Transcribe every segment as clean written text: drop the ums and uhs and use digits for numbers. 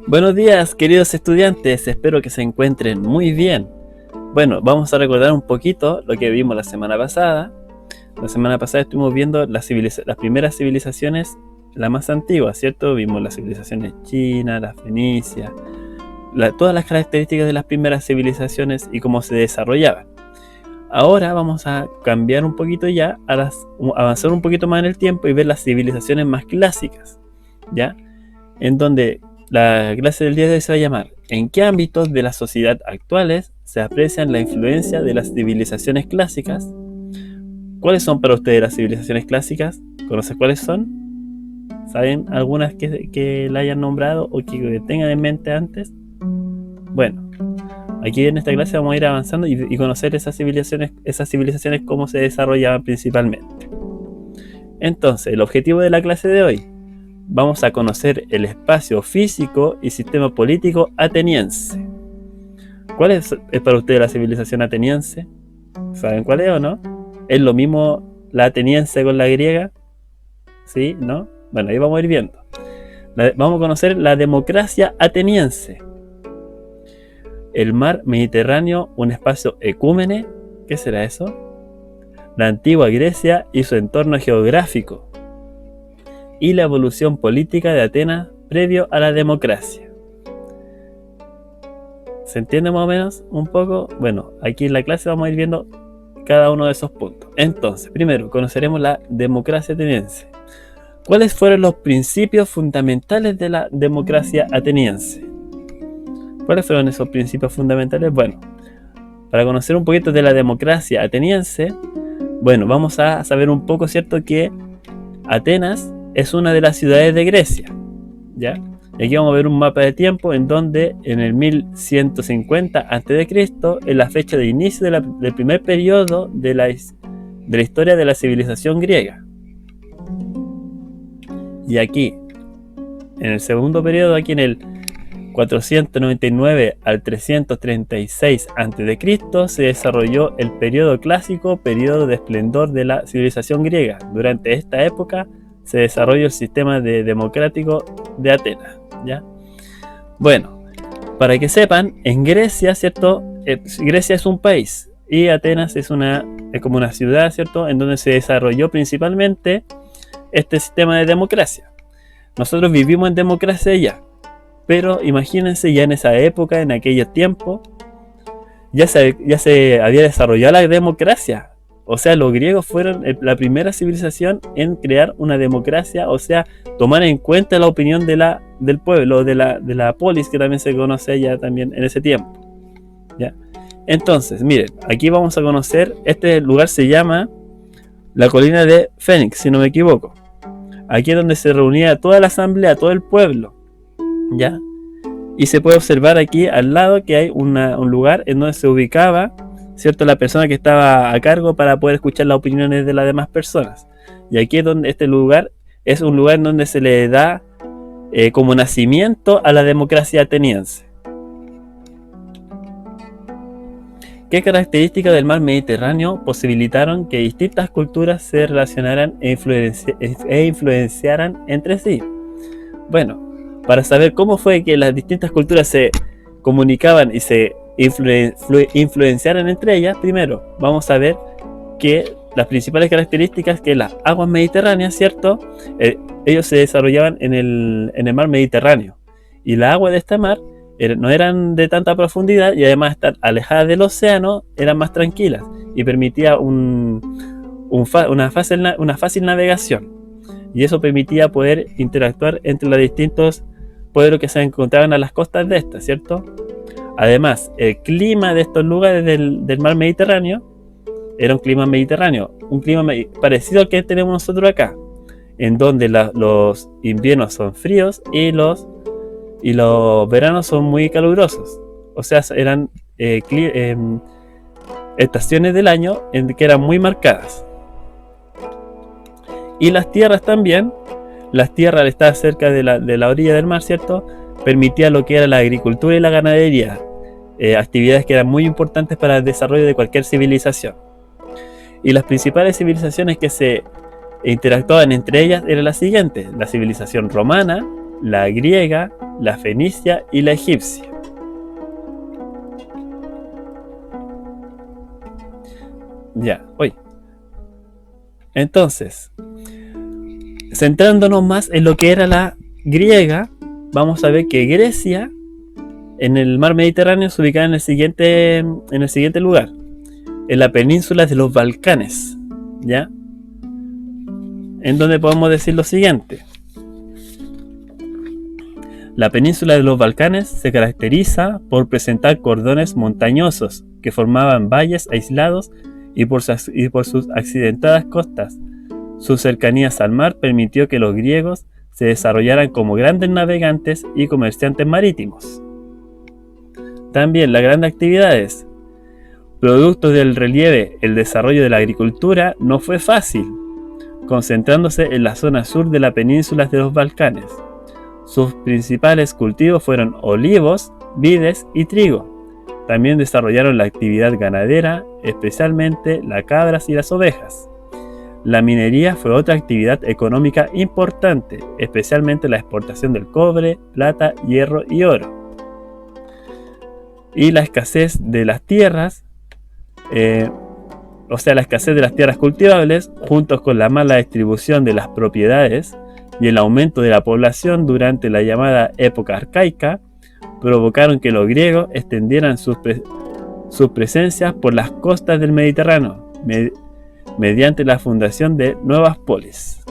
Buenos días, queridos estudiantes, espero que se encuentren muy bien. Bueno, vamos a recordar un poquito lo que vimos la semana pasada. La semana pasada estuvimos viendo las primeras civilizaciones, las más antiguas, ¿cierto? Vimos las civilizaciones chinas, las fenicias, todas las características de las primeras civilizaciones y cómo se desarrollaban. Ahora vamos a cambiar un poquito ya, avanzar un poquito más en el tiempo y ver las civilizaciones más clásicas, ¿ya? En donde la clase del día de hoy se va a llamar ¿en qué ámbitos de la sociedad actuales se aprecian la influencia de las civilizaciones clásicas? ¿Cuáles son para ustedes las civilizaciones clásicas? ¿Conocen cuáles son? ¿Saben algunas que la hayan nombrado o que tengan en mente antes? Bueno, aquí en esta clase vamos a ir avanzando y conocer esas civilizaciones cómo se desarrollaban principalmente. Entonces, el objetivo de la clase de hoy: vamos a conocer el espacio físico y sistema político ateniense. ¿Cuál es para ustedes la civilización ateniense? ¿Saben cuál es o no? ¿Es lo mismo la ateniense con la griega? ¿Sí? ¿No? Bueno, ahí vamos a ir viendo. Vamos a conocer la democracia ateniense. El mar Mediterráneo, un espacio ecúmene. ¿Qué será eso? La antigua Grecia y su entorno geográfico. Y la evolución política de Atenas previo a la democracia. ¿Se entiende más o menos un poco? Bueno, aquí en la clase vamos a ir viendo cada uno de esos puntos. Entonces, primero conoceremos la democracia ateniense. ¿Cuáles fueron los principios fundamentales de la democracia ateniense? ¿Cuáles fueron esos principios fundamentales? Bueno, para conocer un poquito de la democracia ateniense, bueno, vamos a saber un poco, ¿cierto?, que Atenas es una de las ciudades de Grecia, ¿ya? Y aquí vamos a ver un mapa de tiempo en donde en el 1150 a.C. es la fecha de inicio del primer periodo de la historia de la civilización griega. Y aquí, en el segundo periodo, aquí en el 499 al 336 a.C. se desarrolló el periodo clásico, periodo de esplendor de la civilización griega. Durante esta época se desarrolló el sistema democrático de Atenas, ¿ya? Bueno, para que sepan, en Grecia, ¿cierto? Grecia es un país y Atenas es como una ciudad, ¿cierto?, en donde se desarrolló principalmente este sistema de democracia. Nosotros vivimos en democracia ya, pero imagínense ya en esa época, en aquellos tiempos, ya se había desarrollado la democracia. O sea, los griegos fueron la primera civilización en crear una democracia, o sea, tomar en cuenta la opinión del pueblo, de la polis, que también se conoce ya también en ese tiempo, ¿ya? Entonces, miren, aquí vamos a conocer, este lugar se llama la colina de Fénix, si no me equivoco. Aquí es donde se reunía toda la asamblea, todo el pueblo, ¿ya? Y se puede observar aquí al lado que hay un lugar en donde se ubicaba, ¿cierto?, la persona que estaba a cargo para poder escuchar las opiniones de las demás personas. Y aquí es donde este lugar es un lugar en donde se le da como nacimiento a la democracia ateniense. ¿Qué características del mar Mediterráneo posibilitaron que distintas culturas se relacionaran e influenciaran entre sí? Bueno, para saber cómo fue que las distintas culturas se comunicaban y se influenciaran entre ellas, primero vamos a ver que las principales características, que las aguas mediterráneas, ¿cierto? Ellos se desarrollaban en el mar Mediterráneo, y las aguas de este mar no eran de tanta profundidad, y además estar alejadas del océano eran más tranquilas y permitía una fácil navegación, y eso permitía poder interactuar entre los distintos pueblos que se encontraban a las costas de estas, ¿cierto? Además, el clima de estos lugares del mar Mediterráneo era un clima mediterráneo, un clima parecido al que tenemos nosotros acá, en donde los inviernos son fríos y los veranos son muy calurosos. O sea, eran estaciones del año que eran muy marcadas. Y las tierras también, al estar cerca de la orilla del mar, ¿cierto?, permitía lo que era la agricultura y la ganadería, actividades que eran muy importantes para el desarrollo de cualquier civilización. Y las principales civilizaciones que se e interactuaban entre ellas era la siguiente: la civilización romana, la griega, la fenicia y la egipcia. Ya, hoy. Entonces, centrándonos más en lo que era la griega, vamos a ver que Grecia, en el mar Mediterráneo, se ubicaba en el siguiente lugar, en la península de los Balcanes, ¿ya? En donde podemos decir lo siguiente: la península de los Balcanes se caracteriza por presentar cordones montañosos que formaban valles aislados y por sus accidentadas costas. Sus cercanías al mar permitió que los griegos se desarrollaran como grandes navegantes y comerciantes marítimos. También las grandes actividades. Producto del relieve, el desarrollo de la agricultura no fue fácil, concentrándose en la zona sur de la península de los Balcanes. Sus principales cultivos fueron olivos, vides y trigo. También desarrollaron la actividad ganadera, especialmente las cabras y las ovejas. La minería fue otra actividad económica importante, especialmente la exportación del cobre, plata, hierro y oro. Y la escasez de las tierras, la escasez de las tierras cultivables, junto con la mala distribución de las propiedades y el aumento de la población durante la llamada época arcaica, provocaron que los griegos extendieran sus presencias por las costas del Mediterráneo, mediante la fundación de nuevas polis.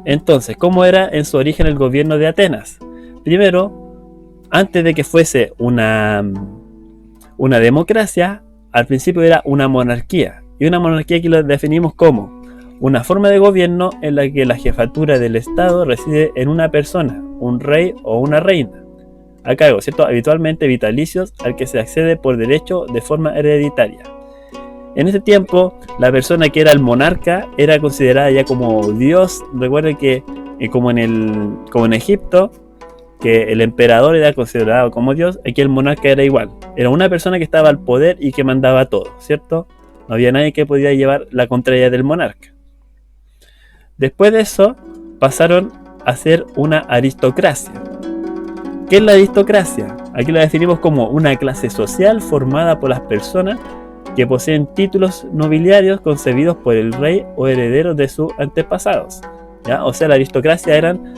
Entonces, ¿cómo era en su origen el gobierno de Atenas? Primero, antes de que fuese una democracia, al principio era una monarquía. Y una monarquía aquí lo definimos como una forma de gobierno en la que la jefatura del Estado reside en una persona, un rey o una reina, a cargo, ¿cierto?, habitualmente vitalicios, al que se accede por derecho de forma hereditaria. En ese tiempo, la persona que era el monarca era considerada ya como Dios. Recuerden que como en Egipto, que el emperador era considerado como Dios, aquí el monarca era igual. Era una persona que estaba al poder y que mandaba todo, ¿cierto? No había nadie que podía llevar la contraria del monarca. Después de eso, pasaron a ser una aristocracia. ¿Qué es la aristocracia? Aquí la definimos como una clase social formada por las personas que poseen títulos nobiliarios concebidos por el rey o herederos de sus antepasados, ¿ya? O sea, la aristocracia eran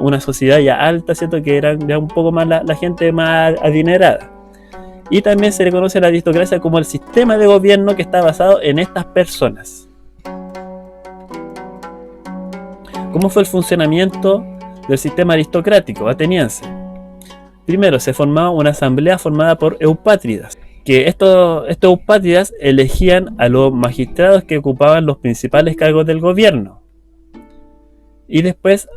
una sociedad ya alta, ¿cierto?, que eran ya un poco más la gente más adinerada. Y también se le conoce a la aristocracia como el sistema de gobierno que está basado en estas personas. ¿Cómo fue el funcionamiento del sistema aristocrático ateniense? Primero, se formaba una asamblea formada por eupátridas, que estos eupátridas elegían a los magistrados que ocupaban los principales cargos del gobierno. Y después,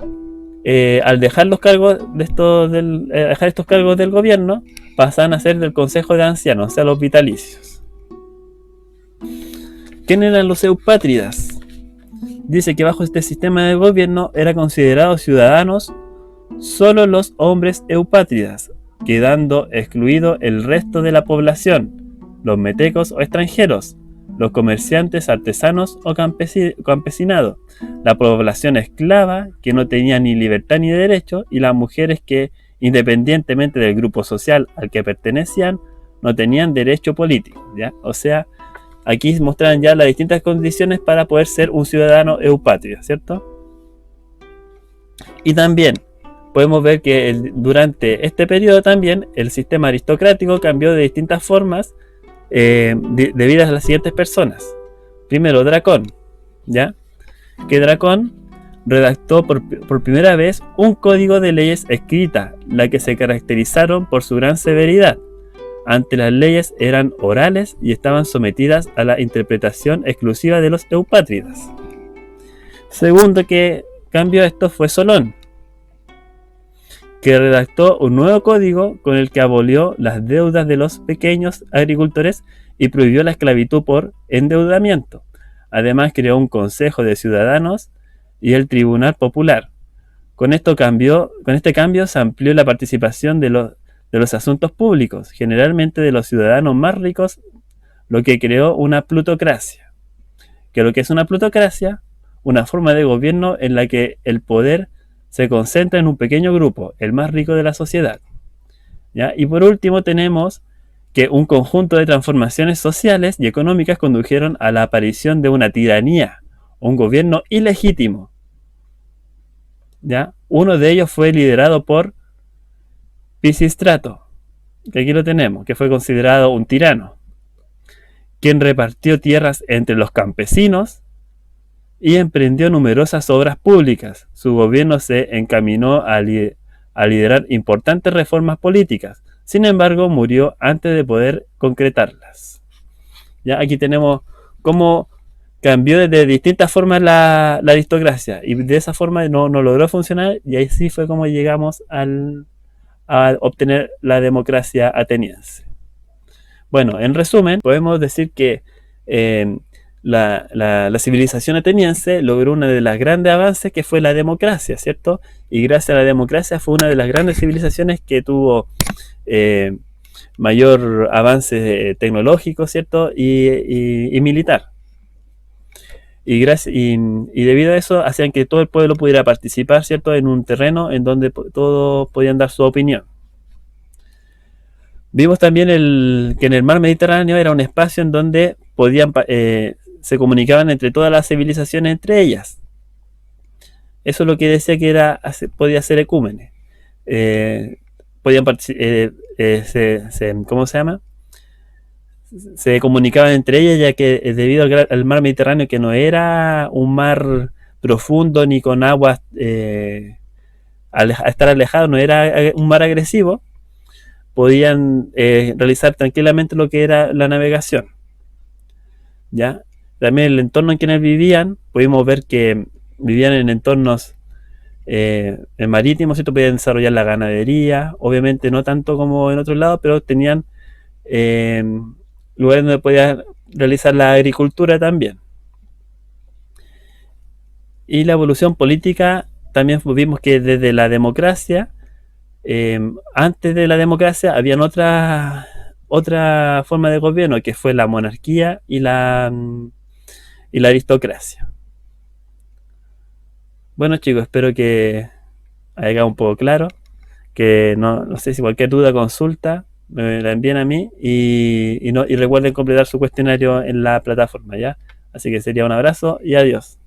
al dejar los cargos dejar estos cargos del gobierno, pasaban a ser del Consejo de Ancianos, o sea, los vitalicios. ¿Quiénes eran los eupátridas? Dice que bajo este sistema de gobierno eran considerados ciudadanos solo los hombres eupátridas, quedando excluido el resto de la población, los metecos o extranjeros, los comerciantes, artesanos o campesinado, la población esclava que no tenía ni libertad ni derecho, y las mujeres que, independientemente del grupo social al que pertenecían, no tenían derecho político, ¿ya? O sea, aquí mostraban ya las distintas condiciones para poder ser un ciudadano eupátrida, ¿cierto? Y también podemos ver que durante este periodo también el sistema aristocrático cambió de distintas formas debido a las siguientes personas. Primero, Dracón, ¿ya? Que Dracón redactó por primera vez un código de leyes escrita, la que se caracterizaron por su gran severidad. Antes las leyes eran orales y estaban sometidas a la interpretación exclusiva de los eupátridas. Segundo que cambió esto fue Solón, que redactó un nuevo código con el que abolió las deudas de los pequeños agricultores y prohibió la esclavitud por endeudamiento. Además creó un consejo de ciudadanos y el tribunal popular. Con este cambio se amplió la participación de los asuntos públicos, generalmente de los ciudadanos más ricos, lo que creó una plutocracia. ¿Que lo que es una plutocracia? Una forma de gobierno en la que el poder se concentra en un pequeño grupo, el más rico de la sociedad. ¿Ya? Y por último tenemos que un conjunto de transformaciones sociales y económicas condujeron a la aparición de una tiranía, un gobierno ilegítimo. ¿Ya? Uno de ellos fue liderado por Pisistrato, que aquí lo tenemos, que fue considerado un tirano, quien repartió tierras entre los campesinos y emprendió numerosas obras públicas. Su gobierno se encaminó a liderar importantes reformas políticas. Sin embargo, murió antes de poder concretarlas. Ya aquí tenemos cómo cambió de distintas formas la aristocracia y de esa forma no logró funcionar y ahí sí fue como llegamos a obtener la democracia ateniense. Bueno, en resumen, podemos decir que la civilización ateniense logró uno de los grandes avances que fue la democracia, ¿cierto? Y gracias a la democracia fue una de las grandes civilizaciones que tuvo mayor avance tecnológico, ¿cierto? Y militar. Y debido a eso hacían que todo el pueblo pudiera participar, ¿cierto? En un terreno en donde todos podían dar su opinión. Vimos también que en el mar Mediterráneo era un espacio en donde se comunicaban entre todas las civilizaciones entre ellas. Eso es lo que decía que podía ser ecúmene. Podían ¿cómo se llama? Se comunicaban entre ellas, ya que debido al mar Mediterráneo, que no era un mar profundo ni con aguas al estar alejado, no era un mar agresivo, podían realizar tranquilamente lo que era la navegación. ¿Ya? También el entorno en que vivían, pudimos ver que vivían en entornos marítimos, ¿cierto? Podían desarrollar la ganadería, obviamente no tanto como en otros lados, pero tenían lugares donde podían realizar la agricultura también. Y la evolución política, también vimos que desde la democracia, antes de la democracia, habían otra forma de gobierno, que fue la monarquía y la aristocracia. Bueno, chicos, espero que haya quedado un poco claro, que no sé si cualquier duda, consulta, me la envíen a mí y recuerden completar su cuestionario en la plataforma, ¿ya? Así que sería un abrazo y adiós.